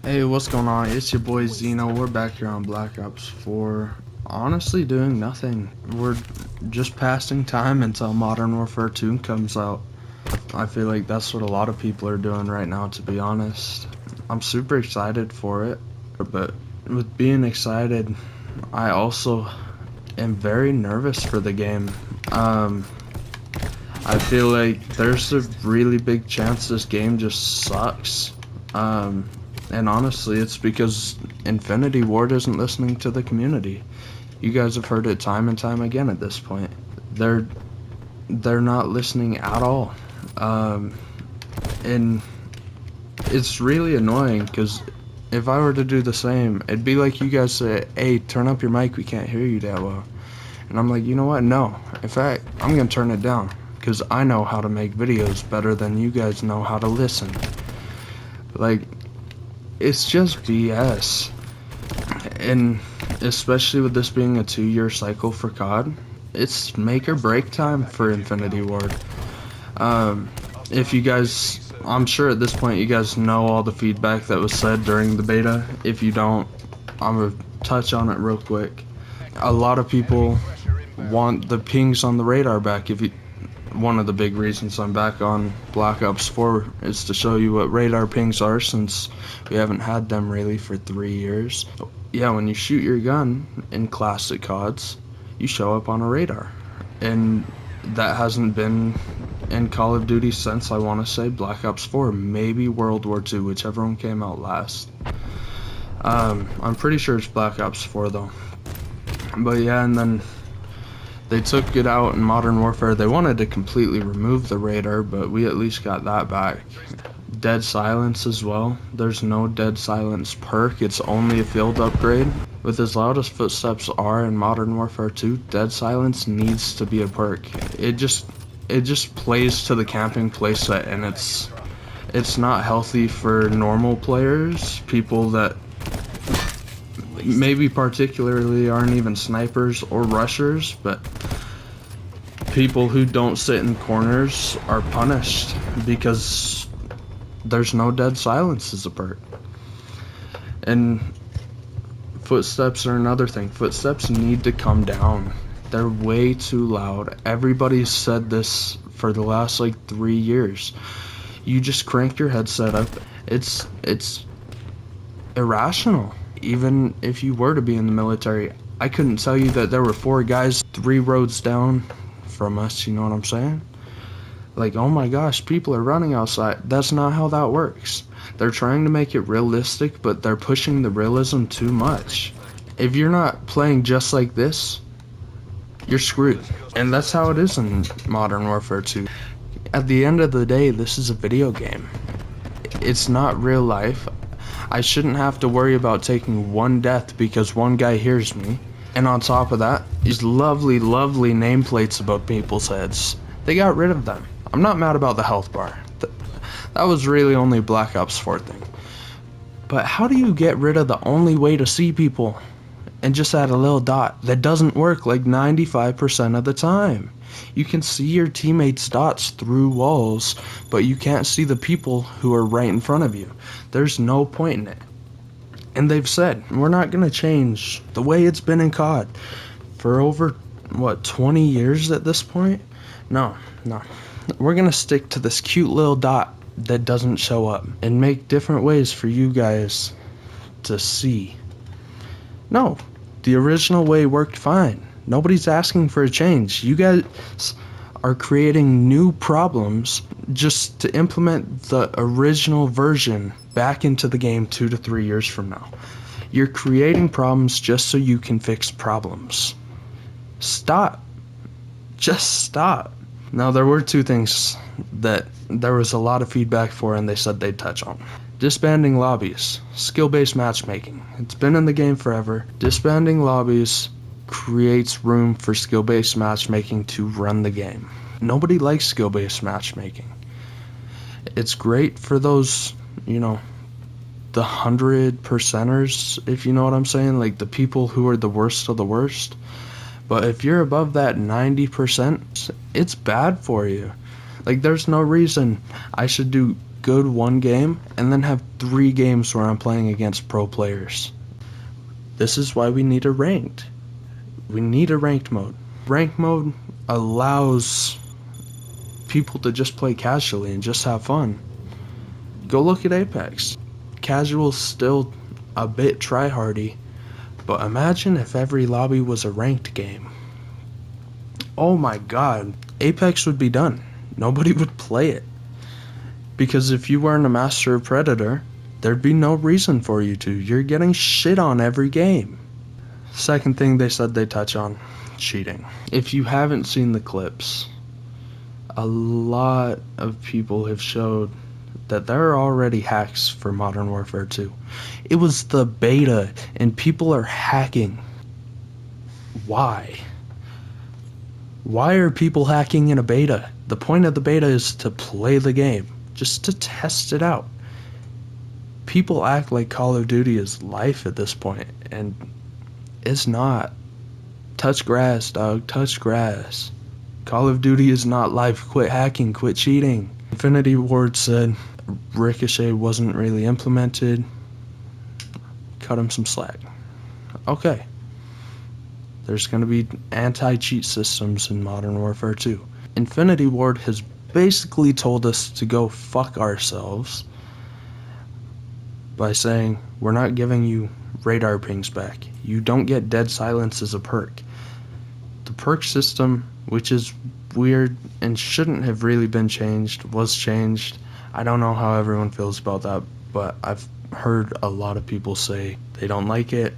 Hey, what's going on? It's your boy Zeno. We're back here on Black Ops 4. Honestly, doing nothing. We're just passing time until Modern Warfare 2 comes out. I feel like that's what a lot of people are doing right now, to be honest. I'm super excited for it, but with being excited, I also am very nervous for the game. I feel like there's a really big chance this game just sucks. And honestly, it's because Infinity Ward isn't listening to the community. You guys have heard it time and time again at this point. They're not listening at all. And it's really annoying because if I were to do the same, it'd be like you guys say, hey, turn up your mic, we can't hear you that well. And I'm like, you know what? No. In fact, I'm going to turn it down because I know how to make videos better than you guys know how to listen. Like, it's just BS. And especially with this being a 2-year cycle for COD, it's make or break time for Infinity Ward. If you guys, I'm sure at this point you guys know all the feedback that was said during the beta. If you don't, I'm going to touch on it real quick. A lot of people want the pings on the radar back. One of the big reasons I'm back on Black Ops 4 is to show you what radar pings are, since we haven't had them really for 3 years. Yeah, when you shoot your gun in classic CODs, you show up on a radar. And that hasn't been in Call of Duty since, I want to say, Black Ops 4, maybe World War II, whichever one came out last. I'm pretty sure it's Black Ops 4 though. But yeah, and then they took it out in Modern Warfare. They wanted to completely remove the radar, but we at least got that back. Dead silence as well. There's no dead silence perk. It's only a field upgrade. With as loud as footsteps are in Modern Warfare 2, dead silence needs to be a perk. It just plays to the camping playset, and it's not healthy for normal players, people that maybe particularly aren't even snipers or rushers, but people who don't sit in corners are punished because there's no dead silence as a perk. And footsteps are another thing. Footsteps need to come down. They're way too loud. Everybody's said this for the last like 3 years. You just crank your headset up. It's irrational. Even if you were to be in the military, I couldn't tell you that there were 4 guys 3 roads down from us, you know what I'm saying? Like, oh my gosh, people are running outside. That's not how that works. They're trying to make it realistic, but they're pushing the realism too much. If you're not playing just like this, you're screwed. And that's how it is in Modern Warfare 2. At the end of the day, this is a video game. It's not real life. I shouldn't have to worry about taking one death because one guy hears me. And on top of that, these lovely, lovely nameplates above people's heads. They got rid of them. I'm not mad about the health bar. That was really only Black Ops 4 thing. But how do you get rid of the only way to see people and just add a little dot that doesn't work like 95% of the time? You can see your teammates' dots through walls, but you can't see the people who are right in front of you. There's no point in it. And they've said, we're not going to change the way it's been in COD for over, 20 years at this point? No. We're going to stick to this cute little dot that doesn't show up and make different ways for you guys to see. No, the original way worked fine. Nobody's asking for a change. You guys are creating new problems just to implement the original version back into the game 2 to 3 years from now. You're creating problems just so you can fix problems. Stop. Just stop. Now, there were 2 things that there was a lot of feedback for and they said they'd touch on. Disbanding lobbies. Skill-based matchmaking. It's been in the game forever. Disbanding lobbies creates room for skill-based matchmaking to run the game. Nobody likes skill-based matchmaking. It's great for those, the 100%ers, if you know what I'm saying, like the people who are the worst of the worst. But if you're above that 90%, it's bad for you. Like, there's no reason I should do good one game and then have 3 games where I'm playing against pro players. This is why we need a ranked. We need a ranked mode. Ranked mode allows people to just play casually and just have fun. Go look at Apex. Casual's still a bit tryhardy, but imagine if every lobby was a ranked game. Oh my god, Apex would be done. Nobody would play it. Because if you weren't a Master or Predator, there'd be no reason for you to. You're getting shit on every game. Second thing they said they touch on, cheating. If you haven't seen the clips, a lot of people have showed that there are already hacks for Modern Warfare 2. It was the beta, and people are hacking. Why? Why are people hacking in a beta? The point of the beta is to play the game, just to test it out. People act like Call of Duty is life at this point, and it's not. Touch grass, dog, touch grass. Call of Duty is not life. Quit hacking, quit cheating. Infinity Ward said Ricochet wasn't really implemented. Cut him some slack. Okay. There's going to be anti-cheat systems in Modern Warfare 2. Infinity Ward has basically told us to go fuck ourselves by saying, we're not giving you radar pings back. You don't get dead silence as a perk. The perk system, which is weird and shouldn't have really been changed, was changed. I don't know how everyone feels about that, but I've heard a lot of people say they don't like it.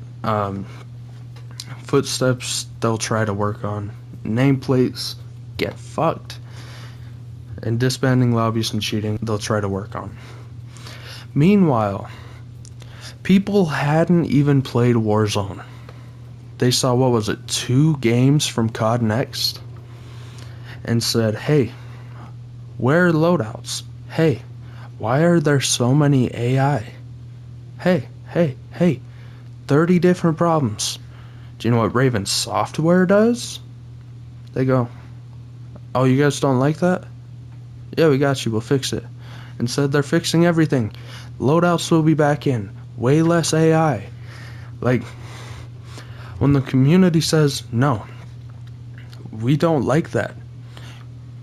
Footsteps, they'll try to work on. Nameplates, get fucked. And disbanding lobbies and cheating, they'll try to work on. Meanwhile, people hadn't even played Warzone. They saw, what was it, 2 games from COD Next? And said, hey, where are loadouts? Hey, why are there so many AI? Hey, 30 different problems. Do you know what Raven Software does? They go, oh, you guys don't like that? Yeah, we got you, we'll fix it. Instead, they're fixing everything. Loadouts will be back in. Way less AI. Like, when the community says, no, we don't like that.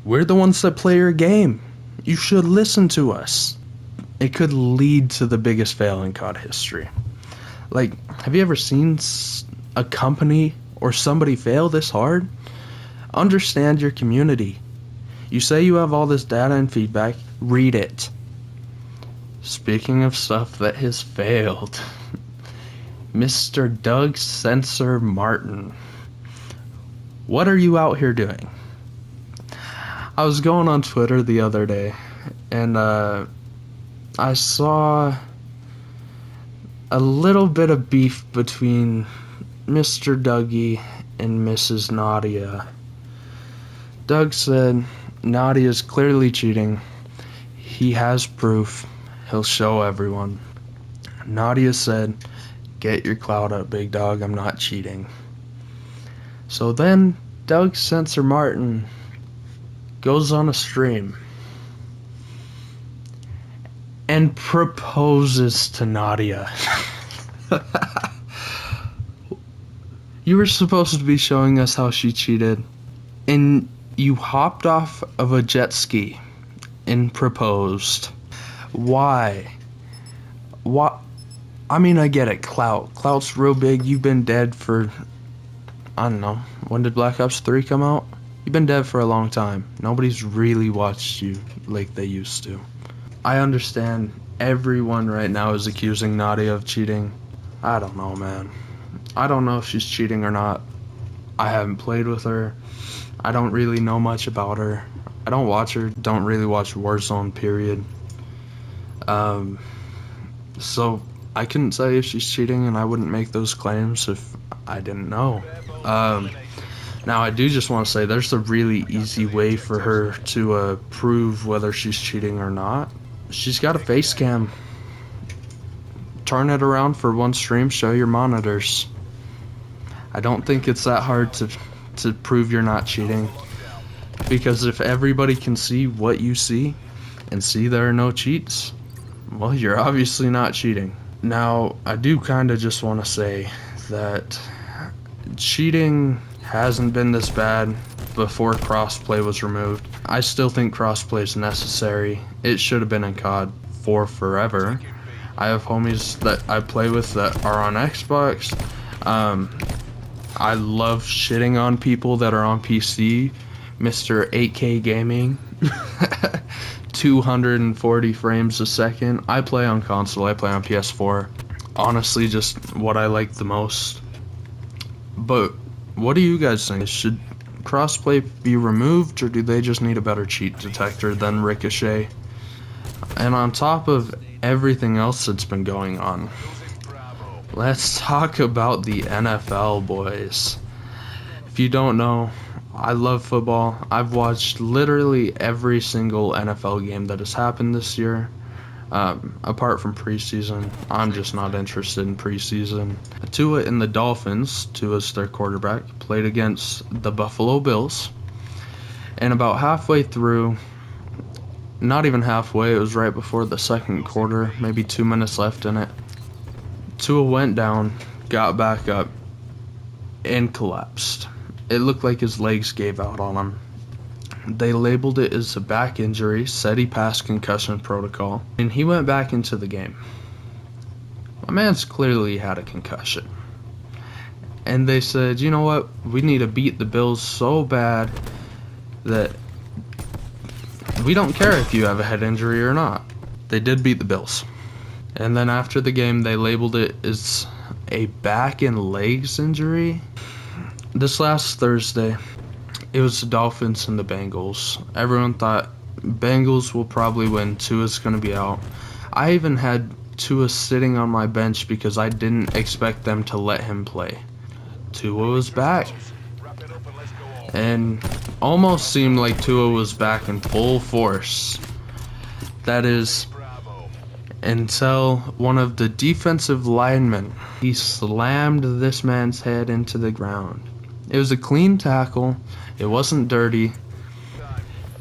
We're the ones that play your game. You should listen to us. It could lead to the biggest fail in COD history. Like, have you ever seen a company or somebody fail this hard? Understand your community. You say you have all this data and feedback, read it. Speaking of stuff that has failed, Mr. Doug Censor Martin. What are you out here doing? I was going on Twitter the other day, and I saw a little bit of beef between Mr. Dougie and Mrs. Nadia. Doug said Nadia's clearly cheating. He has proof. He'll show everyone. Nadia said, get your clout up, big dog. I'm not cheating. So then Doug Censor Martin goes on a stream and proposes to Nadia. You were supposed to be showing us how she cheated, and you hopped off of a jet ski and proposed. Why? What? I mean, I get it. Clout's real big. You've been dead for, I don't know. When did Black Ops 3 come out? You've been dead for a long time. Nobody's really watched you like they used to. I understand everyone right now is accusing Nadia of cheating. I don't know, man. I don't know if she's cheating or not. I haven't played with her. I don't really know much about her. I don't watch her. Don't really watch Warzone, period. So I couldn't say if she's cheating, and I wouldn't make those claims if I didn't know. Now I do just want to say there's a really easy way for her to prove whether she's cheating or not. She's got a face cam. Turn it around for one stream, show your monitors. I don't think it's that hard to prove you're not cheating. Because if everybody can see what you see, and see there are no cheats, well, you're obviously not cheating. Now, I do kind of just want to say that cheating hasn't been this bad before crossplay was removed. I still think crossplay is necessary. It should have been in COD for forever. I have homies that I play with that are on Xbox. I love shitting on people that are on PC. Mr. 8K Gaming. 240 frames a second. I play on console. I play on PS4. Honestly, just what I like the most. But what do you guys think? Should crossplay be removed, or do they just need a better cheat detector than Ricochet? And on top of everything else that's been going on, let's talk about the NFL, boys. If you don't know, I love football. I've watched literally every single NFL game that has happened this year. Apart from preseason, I'm just not interested in preseason. Tua and the Dolphins, Tua's their quarterback, played against the Buffalo Bills. And about halfway through, not even halfway, it was right before the second quarter, maybe 2 minutes left in it, Tua went down, got back up, and collapsed. It looked like his legs gave out on him. They labeled it as a back injury, said he passed concussion protocol, and he went back into the game. My man's clearly had a concussion. And they said, you know what, we need to beat the Bills so bad that we don't care if you have a head injury or not. They did beat the Bills. And then after the game, they labeled it as a back and legs injury. This last Thursday, it was the Dolphins and the Bengals. Everyone thought Bengals will probably win. Tua's going to be out. I even had Tua sitting on my bench because I didn't expect them to let him play. Tua was back. And almost seemed like Tua was back in full force. That is, until one of the defensive linemen, he slammed this man's head into the ground. It was a clean tackle. It wasn't dirty.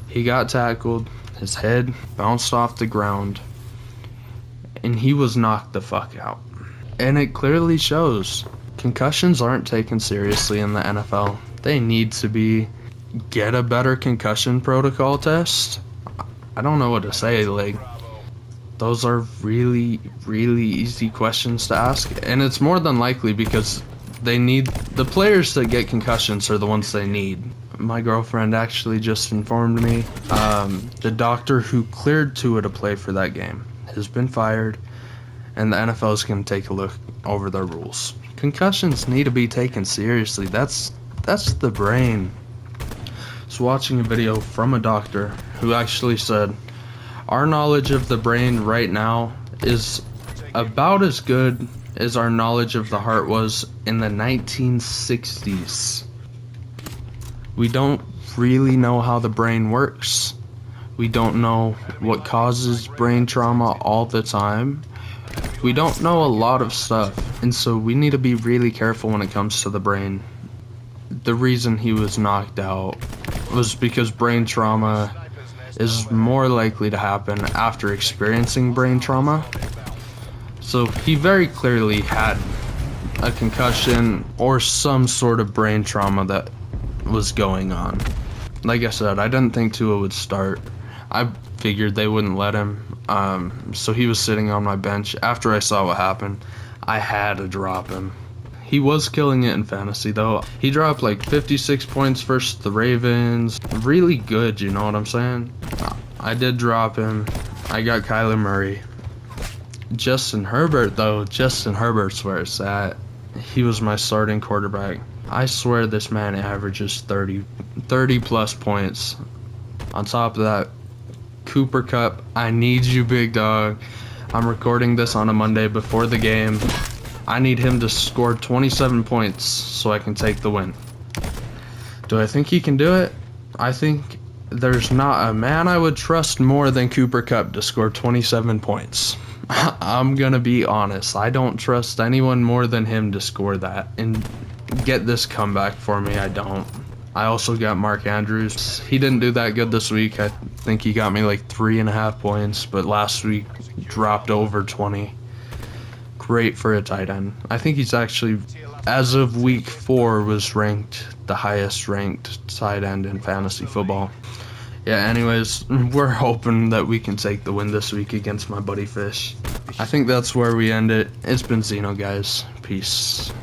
He got tackled. His head bounced off the ground. And he was knocked the fuck out. And it clearly shows. Concussions aren't taken seriously in the NFL. They need to be. Get a better concussion protocol test? I don't know what to say. Like, those are really, really easy questions to ask. And it's more than likely because they need, the players that get concussions are the ones they need. My girlfriend actually just informed me the doctor who cleared Tua to play for that game has been fired, and the NFL is going to take a look over their rules. Concussions need to be taken seriously. That's the brain. I was watching a video from a doctor who actually said our knowledge of the brain right now is about as good as our knowledge of the heart was in the 1960s. We don't really know how the brain works. We don't know what causes brain trauma all the time. We don't know a lot of stuff, and so we need to be really careful when it comes to the brain. The reason he was knocked out was because brain trauma is more likely to happen after experiencing brain trauma. So he very clearly had a concussion or some sort of brain trauma that was going on. Like I said, I didn't think Tua would start. I figured they wouldn't let him. So he was sitting on my bench. After I saw what happened, I had to drop him. He was killing it in fantasy, though. He dropped like 56 points versus the Ravens. Really good, you know what I'm saying? I did drop him. I got Kyler Murray. Justin Herbert, though, Justin Herbert's where it's at. He was my starting quarterback. I swear this man averages 30 plus points. On top of that, Cooper Kupp, I need you, big dog. I'm recording this on a Monday before the game. I need him to score 27 points so I can take the win. Do I think he can do it? I think there's not a man I would trust more than Cooper Kupp to score 27 points. I'm gonna be honest. I don't trust anyone more than him to score that and get this comeback for me. I don't. I also got Mark Andrews. He didn't do that good this week. I think he got me like 3.5 points, but last week dropped over 20. Great for a tight end. I think he's actually, as of week 4, was ranked the highest ranked tight end in fantasy football. Yeah, anyways, we're hoping that we can take the win this week against my buddy Fish. I think that's where we end it. It's been Zeno, guys. Peace.